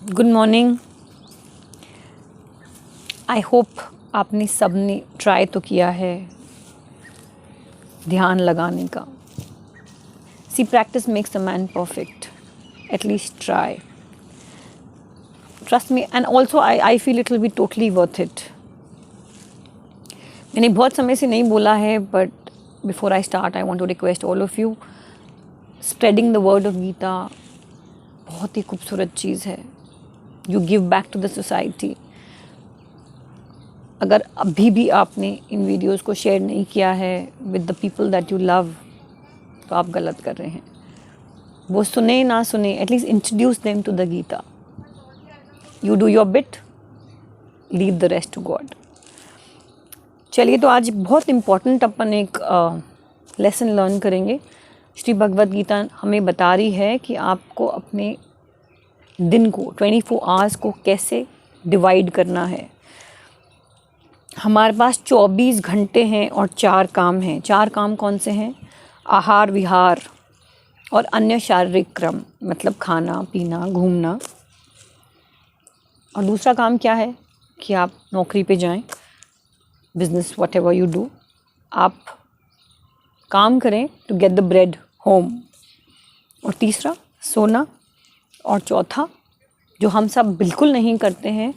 Good morning. I hope आपने सबने try तो किया है ध्यान लगाने का। See practice makes a man perfect, at least try, trust me. And also I feel it will be totally worth it. मैंने बहुत समय से नहीं बोला है, but before I start I want to request all of you, spreading the word of Gita बहुत ही खूबसूरत चीज़ है। You give back to the society. अगर अभी भी आपने इन वीडियोस को शेयर नहीं किया है with the people that you love, तो आप गलत कर रहे हैं। वो सुने ना सुने, at least introduce them to the Gita. You do your bit, leave the rest to God. चलिए, तो आज बहुत इम्पॉर्टेंट अपन एक लेसन लर्न करेंगे। श्री भगवद गीता हमें बता रही है कि आपको अपने दिन को 24 आवर्स को कैसे डिवाइड करना है। हमारे पास 24 घंटे हैं और 4 काम हैं। 4 काम कौन से हैं? आहार विहार और अन्य शारीरिक क्रम, मतलब खाना पीना घूमना। और दूसरा काम क्या है कि आप नौकरी पे जाएं, business whatever you do, आप काम करें to get the bread home. और तीसरा सोना। और चौथा, जो हम सब बिल्कुल नहीं करते हैं,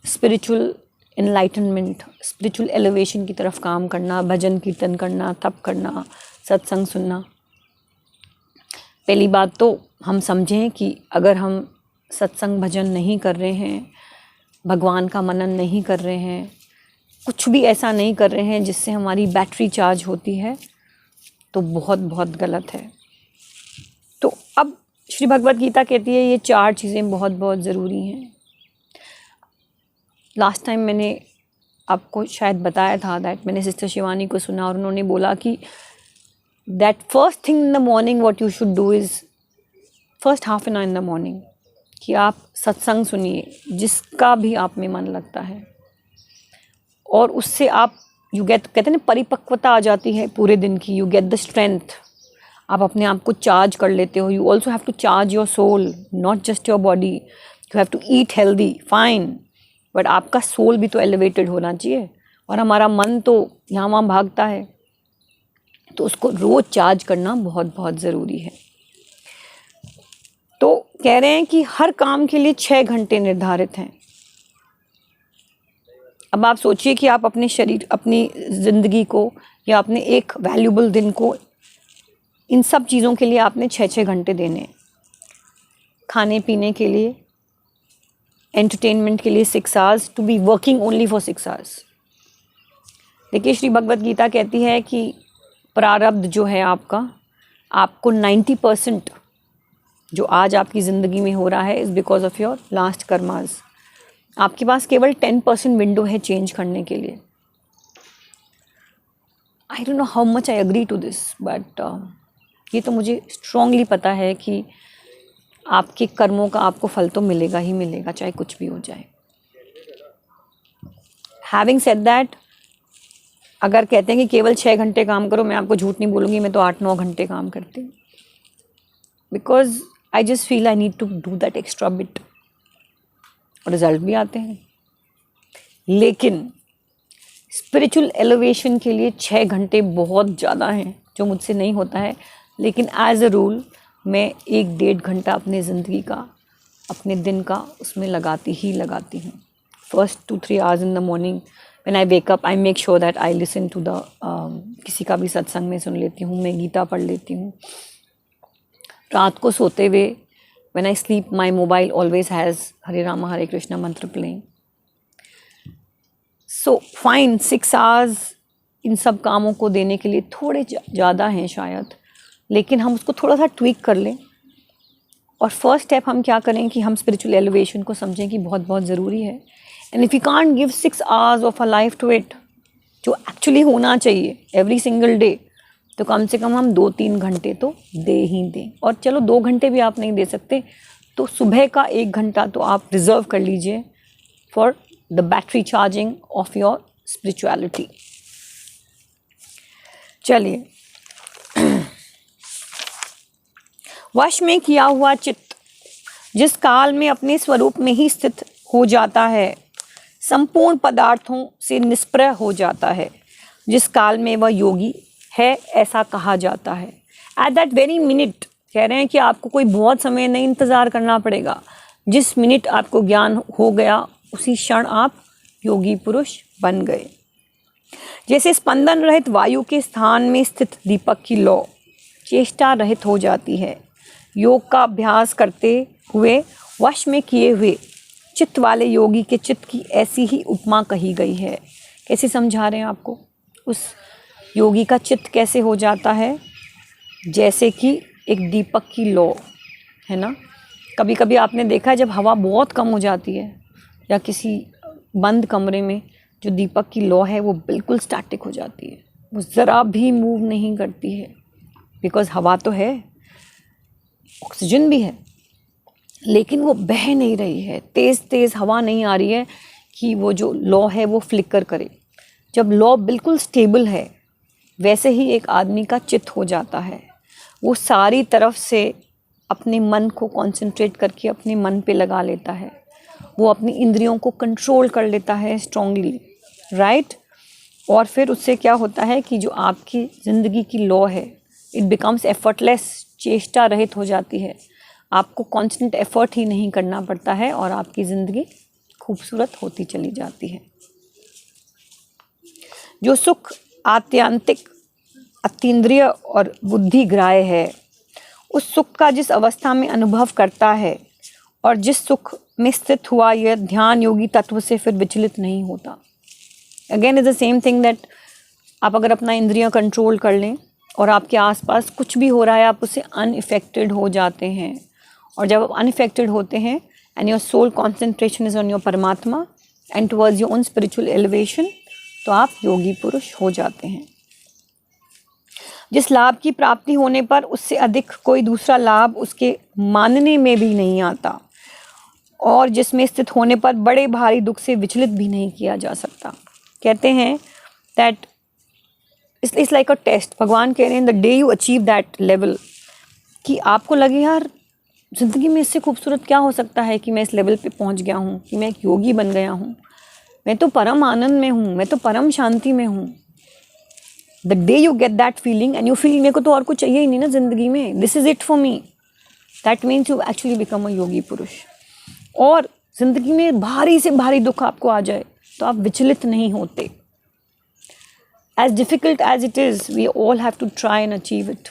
स्पिरिचुअल एनलाइटनमेंट, स्पिरिचुअल एलिवेशन की तरफ काम करना, भजन कीर्तन करना, तप करना, सत्संग सुनना। पहली बात तो हम समझें कि अगर हम सत्संग भजन नहीं कर रहे हैं, भगवान का मनन नहीं कर रहे हैं, कुछ भी ऐसा नहीं कर रहे हैं जिससे हमारी बैटरी चार्ज होती है, तो बहुत बहुत गलत है। तो अब श्री भगवद गीता कहती है ये 4 चीज़ें बहुत बहुत ज़रूरी हैं। लास्ट टाइम मैंने आपको शायद बताया था दैट मैंने सिस्टर शिवानी को सुना और उन्होंने बोला कि that first thing in the morning what you should do is first half an hour in the morning, कि आप सत्संग सुनिए जिसका भी आप में मन लगता है, और उससे आप यू गेट, कहते हैं ना, परिपक्वता आ जाती है पूरे दिन की। यू गेट द स्ट्रेंथ, आप अपने आप को चार्ज कर लेते हो। You also have to charge your soul, not just your body. You have to eat healthy, fine, but आपका सोल भी तो एलिवेटेड होना चाहिए। और हमारा मन तो यहाँ वहाँ भागता है, तो उसको रोज़ चार्ज करना बहुत बहुत ज़रूरी है। तो कह रहे हैं कि हर काम के लिए 6 घंटे निर्धारित हैं। अब आप सोचिए कि आप अपने शरीर, अपनी ज़िंदगी को, या अपने एक वैल्यूबल दिन को, इन सब चीज़ों के लिए आपने 6-6 घंटे देने। खाने पीने के लिए, एंटरटेनमेंट के लिए 6 hours, to be working only for 6 hours. देखिए, श्री भगवद गीता कहती है कि प्रारब्ध जो है आपका, आपको 90% जो आज आपकी ज़िंदगी में हो रहा है is because of your last karmas. आपके पास केवल 10% विंडो है चेंज करने के लिए। I don't know how much I agree to this, but ये तो मुझे स्ट्रांगली पता है कि आपके कर्मों का आपको फल तो मिलेगा ही मिलेगा, चाहे कुछ भी हो जाए। हैविंग सेड दैट, अगर कहते हैं कि केवल 6 घंटे काम करो, मैं आपको झूठ नहीं बोलूँगी, मैं तो 8-9 घंटे काम करती हूँ, because I just feel I need to do that extra bit. Result भी आते हैं, लेकिन स्पिरिचुअल एलिवेशन के लिए 6 घंटे बहुत ज़्यादा हैं, जो मुझसे नहीं होता है। लेकिन एज अ रूल मैं 1-1.5 घंटा अपने ज़िंदगी का, अपने दिन का उसमें लगाती हूँ। First 2-3 hours in the morning when I wake up, I make sure that I listen to the किसी का भी सत्संग में सुन लेती हूँ, मैं गीता पढ़ लेती हूँ। रात को सोते हुए when I sleep, my mobile always has Hare Rama Hare Krishna mantra playing. So fine, 6 hours इन सब कामों को देने के लिए थोड़े ज़्यादा हैं शायद, लेकिन हम उसको थोड़ा सा ट्वीक कर लें। और फर्स्ट स्टेप हम क्या करें कि हम स्पिरिचुअल एलिवेशन को समझें कि बहुत बहुत ज़रूरी है। And if you can't give 6 hours of a life to it, जो एक्चुअली होना चाहिए एवरी सिंगल डे, तो कम से कम हम 2-3 घंटे तो दे ही दें। और चलो 2 घंटे भी आप नहीं दे सकते, तो सुबह का 1 घंटा तो आप रिजर्व कर लीजिए for the battery charging of your spirituality. चलिए, वश में किया हुआ चित्त जिस काल में अपने स्वरूप में ही स्थित हो जाता है, संपूर्ण पदार्थों से निष्प्रह हो जाता है, जिस काल में वह योगी है ऐसा कहा जाता है। एट दैट वेरी मिनट, कह रहे हैं कि आपको कोई बहुत समय नहीं इंतज़ार करना पड़ेगा, जिस मिनट आपको ज्ञान हो गया उसी क्षण आप योगी पुरुष बन गए। जैसे स्पंदन रहित वायु के स्थान में स्थित दीपक की लौ चेष्टा रहित हो जाती है, योग का अभ्यास करते हुए वश में किए हुए चित्त वाले योगी के चित्त की ऐसी ही उपमा कही गई है। कैसे समझा रहे हैं आपको? उस योगी का चित्त कैसे हो जाता है? जैसे कि एक दीपक की लौ है ना। कभी कभी आपने देखा है जब हवा बहुत कम हो जाती है या किसी बंद कमरे में जो दीपक की लौ है वो बिल्कुल स्टैटिक हो जाती है, वो ज़रा भी मूव नहीं करती है, बिकॉज़ हवा तो है, ऑक्सीजन भी है, लेकिन वो बह नहीं रही है, तेज़ तेज़ हवा नहीं आ रही है कि वो जो लौ है वो फ्लिकर करे। जब लौ बिल्कुल स्टेबल है, वैसे ही एक आदमी का चित्त हो जाता है। वो सारी तरफ से अपने मन को कंसंट्रेट करके अपने मन पे लगा लेता है, वो अपनी इंद्रियों को कंट्रोल कर लेता है स्ट्रांगली, राइट। और फिर उससे क्या होता है कि जो आपकी ज़िंदगी की लौ है, इट बिकम्स एफर्टलेस, चेष्टा रहित हो जाती है। आपको कांस्टेंट एफर्ट ही नहीं करना पड़ता है और आपकी ज़िंदगी खूबसूरत होती चली जाती है। जो सुख आत्यंतिक, अतीन्द्रिय और बुद्धिग्राह्य है, उस सुख का जिस अवस्था में अनुभव करता है और जिस सुख में स्थित हुआ यह ध्यान योगी तत्व से फिर विचलित नहीं होता। Again is the same thing that आप अगर अपना इंद्रियां कंट्रोल कर लें और आपके आसपास कुछ भी हो रहा है आप उससे अनइफेक्टेड हो जाते हैं, और जब आप अनइफेक्टेड होते हैं and your soul concentration is on your परमात्मा and towards your own spiritual elevation, तो आप योगी पुरुष हो जाते हैं। जिस लाभ की प्राप्ति होने पर उससे अधिक कोई दूसरा लाभ उसके मानने में भी नहीं आता, और जिसमें स्थित होने पर बड़े भारी दुख से विचलित भी नहीं किया जा सकता। कहते हैं that it's like a test. भगवान कह रहे हैं the day you achieve that level, कि आपको लगे यार ज़िंदगी में इससे खूबसूरत क्या हो सकता है कि मैं इस लेवल पे पहुंच गया हूँ, कि मैं एक योगी बन गया हूँ, मैं तो परम आनंद में हूँ, मैं तो परम शांति में हूँ। The day you get that feeling and you feel मेरे को तो और कुछ चाहिए ही नहीं ना ज़िंदगी में, this is it for me, that means you actually become a योगी पुरुष। और ज़िंदगी में भारी से भारी दुख आपको आ जाए तो आप विचलित नहीं होते। As difficult as it is, we all have to try and achieve it.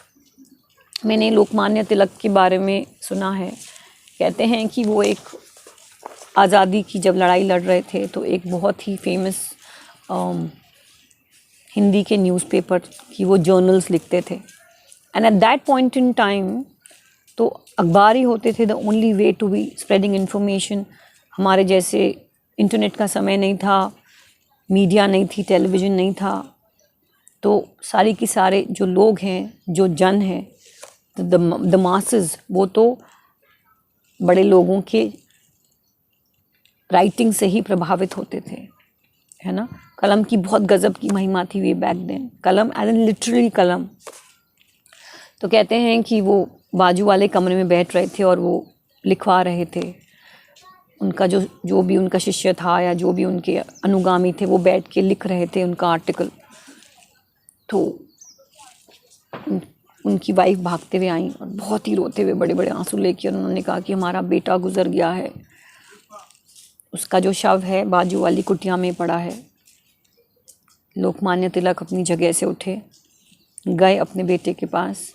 मैंने लोकमान्य तिलक के बारे में सुना है, कहते हैं कि वो एक आज़ादी की जब लड़ाई लड़ रहे थे तो एक बहुत ही फेमस हिंदी के न्यूज़पेपर की वो जर्नल्स लिखते थे, and at that point in time तो अखबार ही होते थे the only way to be spreading information. हमारे जैसे इंटरनेट का समय नहीं था, मीडिया नहीं थी, टेलीविज़न नहीं था, तो सारे की सारे जो लोग हैं, जो जन हैं, द मासेस, वो तो बड़े लोगों के राइटिंग से ही प्रभावित होते थे, है ना। कलम की बहुत गज़ब की महिमा थी वे बैक देन, कलम एज एन लिटरली कलम। तो कहते हैं कि वो बाजू वाले कमरे में बैठ रहे थे और वो लिखवा रहे थे, उनका जो भी उनका शिष्य था या जो भी उनके अनुगामी थे वो बैठ के लिख रहे थे उनका आर्टिकल। तो उनकी वाइफ भागते हुए आई और बहुत ही रोते हुए बड़े बड़े आंसू लेके उन्होंने कहा कि हमारा बेटा गुजर गया है, उसका जो शव है बाजू वाली कुटिया में पड़ा है। लोकमान्य तिलक अपनी जगह से उठे, गए अपने बेटे के पास,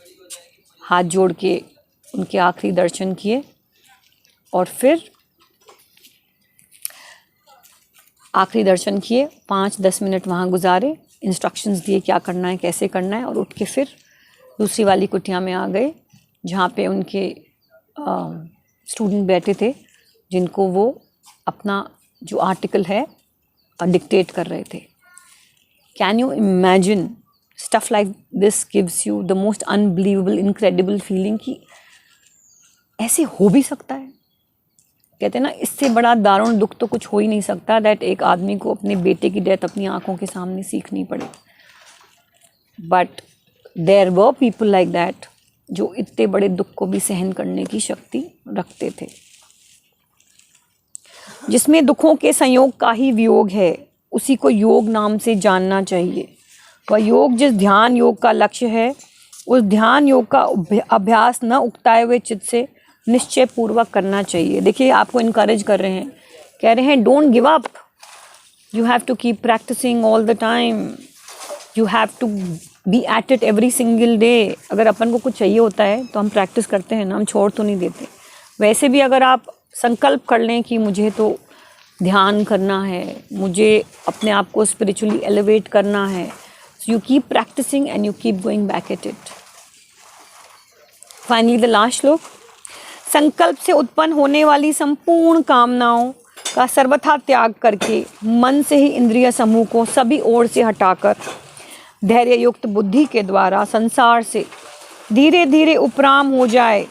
हाथ जोड़ के उनके आखिरी दर्शन किए और फिर आखिरी दर्शन किए, 5-10 मिनट वहाँ गुजारे, इंस्ट्रक्शंस दिए क्या करना है, कैसे करना है, और उठ के फिर दूसरी वाली कुटिया में आ गए जहाँ पे उनके स्टूडेंट बैठे थे, जिनको वो अपना जो आर्टिकल है डिक्टेट कर रहे थे। Can you imagine stuff like this gives you the most unbelievable incredible feeling कि ऐसे हो भी सकता है। कहते हैं ना, इससे बड़ा दारुण दुख तो कुछ हो ही नहीं सकता दैट एक आदमी को अपने बेटे की डेथ अपनी आंखों के सामने सीखनी पड़े। But there were people like that जो इतने बड़े दुख को भी सहन करने की शक्ति रखते थे। जिसमें दुखों के संयोग का ही वियोग है, उसी को योग नाम से जानना चाहिए। वह योग जिस ध्यान योग का लक्ष्य है, उस ध्यान योग का अभ्यास न उकताए हुए चित्त से निश्चय पूर्वक करना चाहिए। देखिए आपको इनकरेज कर रहे हैं, कह रहे हैं don't give up, you have to keep practicing all the time, you have to be at it every single day. अगर अपन को कुछ चाहिए होता है तो हम प्रैक्टिस करते हैं ना, हम छोड़ तो नहीं देते। वैसे भी अगर आप संकल्प कर लें कि मुझे तो ध्यान करना है, मुझे अपने आप को स्पिरिचुअली एलिवेट करना है, so you keep practicing and you keep going back at it. Finally the last shloka. संकल्प से उत्पन्न होने वाली संपूर्ण कामनाओं का सर्वथा त्याग करके मन से ही इंद्रिय समूह को सभी ओर से हटाकर धैर्य युक्त बुद्धि के द्वारा संसार से धीरे धीरे उपराम हो जाए।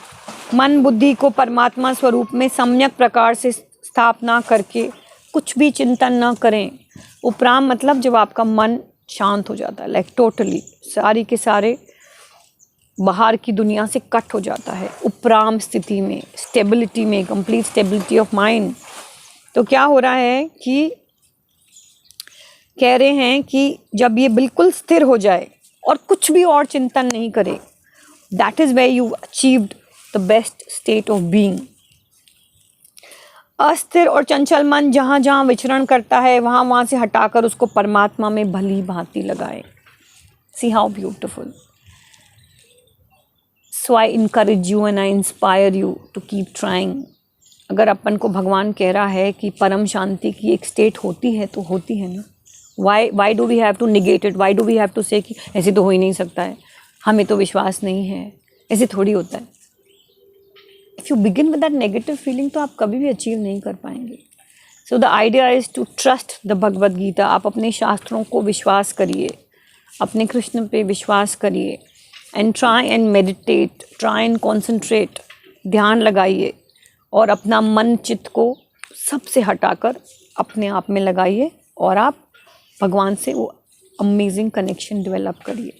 मन बुद्धि को परमात्मा स्वरूप में सम्यक प्रकार से स्थापना करके कुछ भी चिंतन न करें। उपराम मतलब जब आपका मन शांत हो जाता है, लाइक टोटली सारी के सारे बाहर की दुनिया से कट हो जाता है, उपराम स्थिति में, स्टेबिलिटी में, कंप्लीट स्टेबिलिटी ऑफ माइंड। तो क्या हो रहा है कि कह रहे हैं कि जब ये बिल्कुल स्थिर हो जाए और कुछ भी और चिंतन नहीं करे, that is where you achieved the best state of being. अस्थिर और चंचल मन जहाँ जहाँ विचरण करता है, वहाँ वहाँ से हटाकर उसको परमात्मा में भली भांति लगाए। See how beautiful. So I encourage you and I inspire you to keep trying. अगर अपन को भगवान कह रहा है कि परम शांति की एक स्टेट होती है तो होती है ना। Why do we have to negate it, why do we have to say कि ऐसे तो हो ही नहीं सकता है, हमें तो विश्वास नहीं है, ऐसे थोड़ी होता है। If you begin with that negative feeling तो आप कभी भी अचीव नहीं कर पाएंगे। So the idea is to trust the Bhagavad Gita. आप अपने शास्त्रों को विश्वास करिए, अपने कृष्ण पे विश्वास करिए, and try and meditate, try and concentrate, ध्यान लगाइए और अपना मन चित्त को सबसे हटाकर अपने आप में लगाइए और आप भगवान से वो अमेजिंग कनेक्शन डेवलप करिए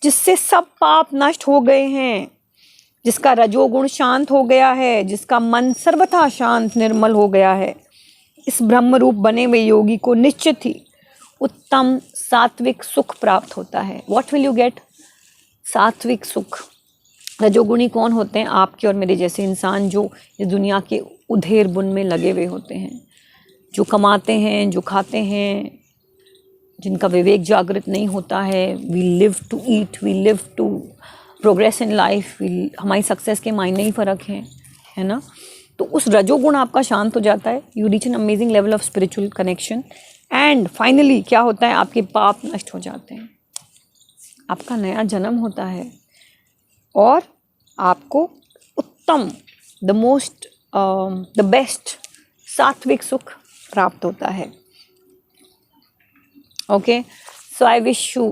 जिससे सब पाप नष्ट हो गए हैं, जिसका रजोगुण शांत हो गया है, जिसका मन सर्वथा शांत निर्मल हो गया है। इस ब्रह्म रूप बने हुए योगी को निश्चित ही उत्तम सात्विक सुख प्राप्त होता है। What will you get? सात्विक सुख। रजोगुणी कौन होते हैं? आपके और मेरे जैसे इंसान जो इस दुनिया के उधेर बुन में लगे हुए होते हैं, जो कमाते हैं, जो खाते हैं, जिनका विवेक जागृत नहीं होता है। We live to eat, we live to progress in life, हमारी सक्सेस के मायने ही फ़र्क हैं, है ना। तो उस रजोगुण आपका शांत हो जाता है, you reach an amazing level of spiritual connection, and finally क्या होता है, आपके पाप नष्ट हो जाते हैं, आपका नया जन्म होता है और आपको उत्तम द बेस्ट सात्विक सुख प्राप्त होता है। Okay, so I wish you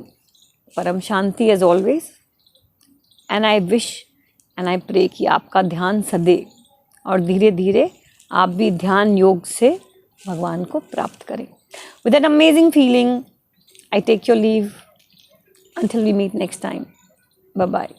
परम शांति as always, and I wish and I pray कि आपका ध्यान सदे और धीरे धीरे आप भी ध्यान योग से भगवान को प्राप्त करें। With an amazing feeling I take your leave until we meet next time. Bye bye.